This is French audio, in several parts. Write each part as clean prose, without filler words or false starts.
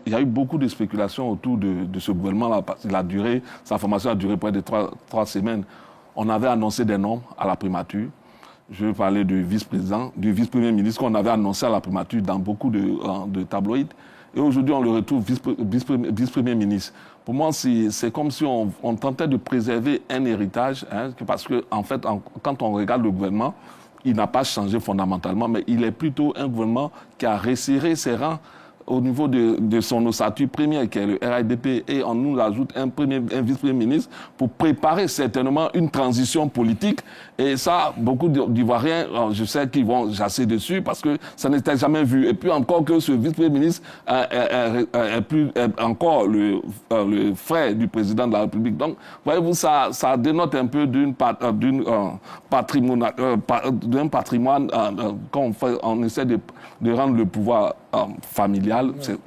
il y a eu beaucoup de spéculations autour de ce gouvernement-là. Sa formation a duré près de trois semaines. On avait annoncé des noms à la primature. Je vais parler du vice-président, du vice-premier ministre qu'on avait annoncé à la primature dans beaucoup de tabloïds. Et aujourd'hui, on le retrouve vice-premier ministre. Pour moi, c'est comme si on tentait de préserver un héritage, hein, parce qu'en fait, quand on regarde le gouvernement, il n'a pas changé fondamentalement, mais il est plutôt un gouvernement qui a resserré ses rangs au niveau de son ossature première, qui est le RIDP, et on nous ajoute un vice-premier ministre pour préparer certainement une transition politique. Et ça, beaucoup d'Ivoiriens, je sais qu'ils vont jasser dessus parce que ça n'était jamais vu. Et puis encore que ce vice-premier ministre est encore le frère du président de la République. Donc, voyez-vous, ça dénote un peu d'un patrimoine quand on essaie de rendre le pouvoir familial.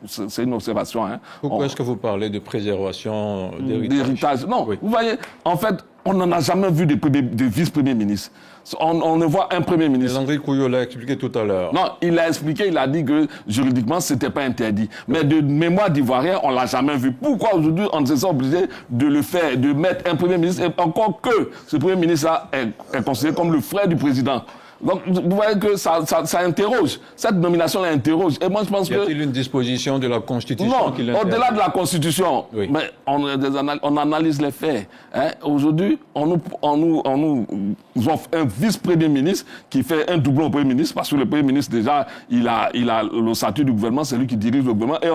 C'est une observation. Hein. Pourquoi est-ce que vous parlez de préservation d'héritage? Non, oui. Vous voyez, en fait, on n'en a jamais vu de vice-premier ministre. On ne voit un premier ministre. Landry Couillot l'a expliqué tout à l'heure. Non, il a expliqué, il a dit que juridiquement, ce n'était pas interdit. Mais de mémoire d'Ivoirien, on ne l'a jamais vu. Pourquoi aujourd'hui, on se sent obligé de le faire, de mettre un premier ministre, et encore que ce premier ministre-là est considéré comme le frère du président? Donc, vous voyez que ça interroge. Cette nomination interroge. Et moi, je pense que... Y a-t-il une disposition de la Constitution qui l'interdit? Au-delà de la Constitution, oui. Mais on analyse les faits. Hein. Aujourd'hui, on nous offre un vice-premier ministre qui fait un doublon au premier ministre, parce que le premier ministre, déjà, il a l'ossature du gouvernement, c'est lui qui dirige le gouvernement, et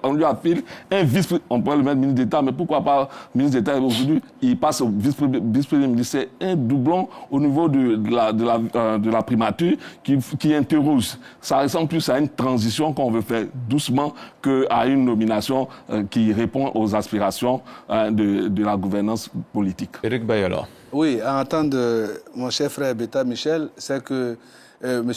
on lui affile un vice-premier... On pourrait le mettre ministre d'État, mais pourquoi pas ministre d'État? Aujourd'hui, il passe au vice-premier ministre. C'est un doublon au niveau de la primature qui interroge. Ça ressemble plus à une transition qu'on veut faire doucement qu'à une nomination qui répond aux aspirations de la gouvernance politique. Éric Bayala. Oui, à entendre mon cher frère Beta Michel, c'est que M.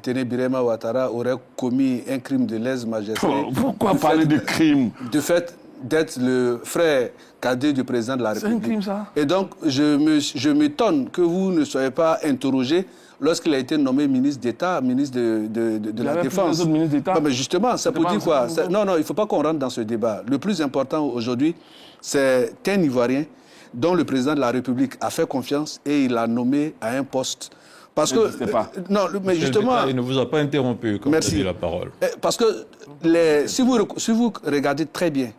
Téné Birema Ouattara aurait commis un crime de lèse-majesté. Pourquoi parler de crime? De fait d'être le frère cadet du président de la République. C'est un crime, ça. Et donc, je m'étonne que vous ne soyez pas interrogé lorsqu'il a été nommé ministre d'État, ministre de la Défense. Non, mais justement, ça peut dire quoi? Non, il ne faut pas qu'on rentre dans ce débat. Le plus important aujourd'hui, c'est un Ivoirien dont le président de la République a fait confiance et il l'a nommé à un poste. Parce que... non, mais justement... Il ne vous a pas interrompu quand vous avez la parole. Parce que si vous regardez très bien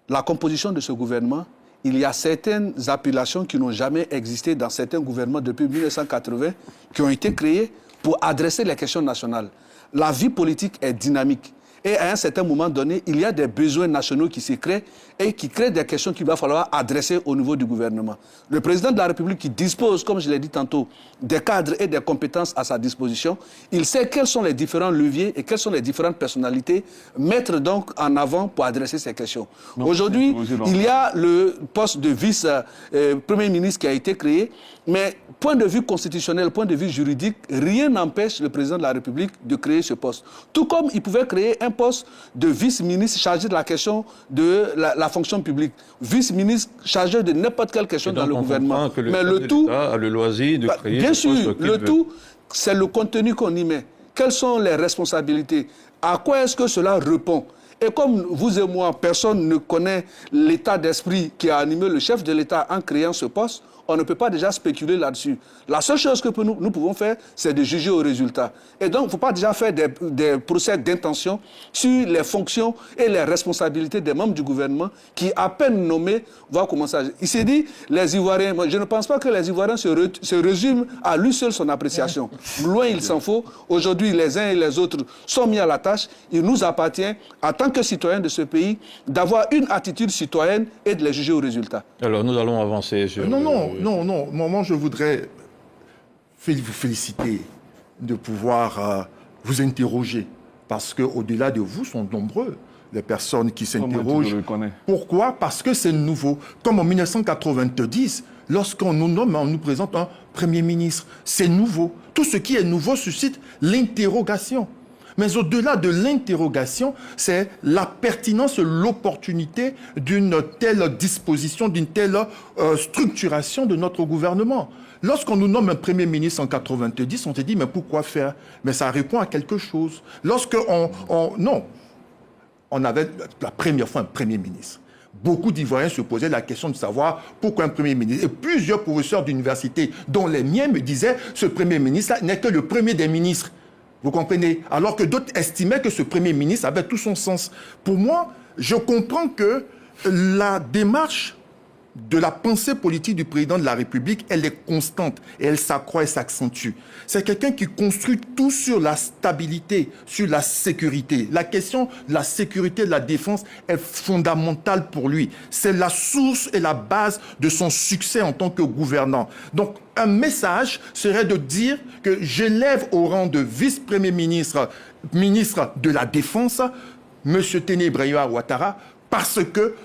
la composition de ce gouvernement, il y a certaines appellations qui n'ont jamais existé dans certains gouvernements depuis 1980, qui ont été créées pour adresser les questions nationales. La vie politique est dynamique. Et à un certain moment donné, il y a des besoins nationaux qui se créent et qui créent des questions qu'il va falloir adresser au niveau du gouvernement. Le président de la République qui dispose, comme je l'ai dit tantôt, des cadres et des compétences à sa disposition, il sait quels sont les différents leviers et quelles sont les différentes personnalités mettre donc en avant pour adresser ces questions. Aujourd'hui, il y a le poste de vice-premier ministre qui a été créé, mais point de vue constitutionnel, point de vue juridique, rien n'empêche le président de la République de créer ce poste. Tout comme il pouvait créer un poste de vice-ministre chargé de la question de la fonction publique, vice-ministre chargé de n'importe quelle question dans le gouvernement. Mais le tout a le loisir de créer bien sûr, le tout, c'est le contenu qu'on y met. Quelles sont les responsabilités? À quoi est-ce que cela répond? Et comme vous et moi, personne ne connaît l'état d'esprit qui a animé le chef de l'État en créant ce poste, on ne peut pas déjà spéculer là-dessus. La seule chose que nous pouvons faire, c'est de juger au résultat. Et donc, il ne faut pas déjà faire des procès d'intention sur les fonctions et les responsabilités des membres du gouvernement qui, à peine nommés, vont commencer à... Il s'est dit, les Ivoiriens... Moi, je ne pense pas que les Ivoiriens se résument à lui seul son appréciation. Loin il s'en faut. Aujourd'hui, les uns et les autres sont mis à la tâche. Il nous appartient, en tant que citoyens de ce pays, d'avoir une attitude citoyenne et de les juger au résultat. Alors, nous allons avancer sur... Non. Moi, je voudrais vous féliciter de pouvoir vous interroger. Parce qu'au-delà de vous, sont nombreux les personnes qui s'interrogent. Pourquoi? Parce que c'est nouveau. Comme en 1990, lorsqu'on nous nomme, on nous présente un Premier ministre. C'est nouveau. Tout ce qui est nouveau suscite l'interrogation. Mais au-delà de l'interrogation, c'est la pertinence, l'opportunité d'une telle disposition, d'une telle structuration de notre gouvernement. Lorsqu'on nous nomme un Premier ministre en 90, on se dit, mais pourquoi faire? Mais ça répond à quelque chose. Non. on avait la première fois un Premier ministre. Beaucoup d'Ivoiriens se posaient la question de savoir pourquoi un Premier ministre. Et plusieurs professeurs d'université, dont les miens, me disaient ce Premier ministre-là n'est que le premier des ministres. Vous comprenez? Alors que d'autres estimaient que ce Premier ministre avait tout son sens. Pour moi, je comprends que la démarche de la pensée politique du président de la République, elle est constante et elle s'accroît et s'accentue. C'est quelqu'un qui construit tout sur la stabilité, sur la sécurité. La question de la sécurité et de la défense est fondamentale pour lui. C'est la source et la base de son succès en tant que gouvernant. Donc, un message serait de dire que j'élève au rang de vice-premier ministre, ministre de la Défense, M. Téné Ibrahima Ouattara, parce que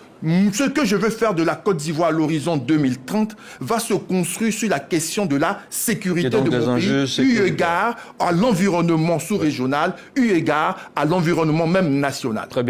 ce que je veux faire de la Côte d'Ivoire à l'horizon 2030 va se construire sur la question de la sécurité de mon pays, eu égard à l'environnement sous-régional, eu égard à l'environnement même national. Très bien.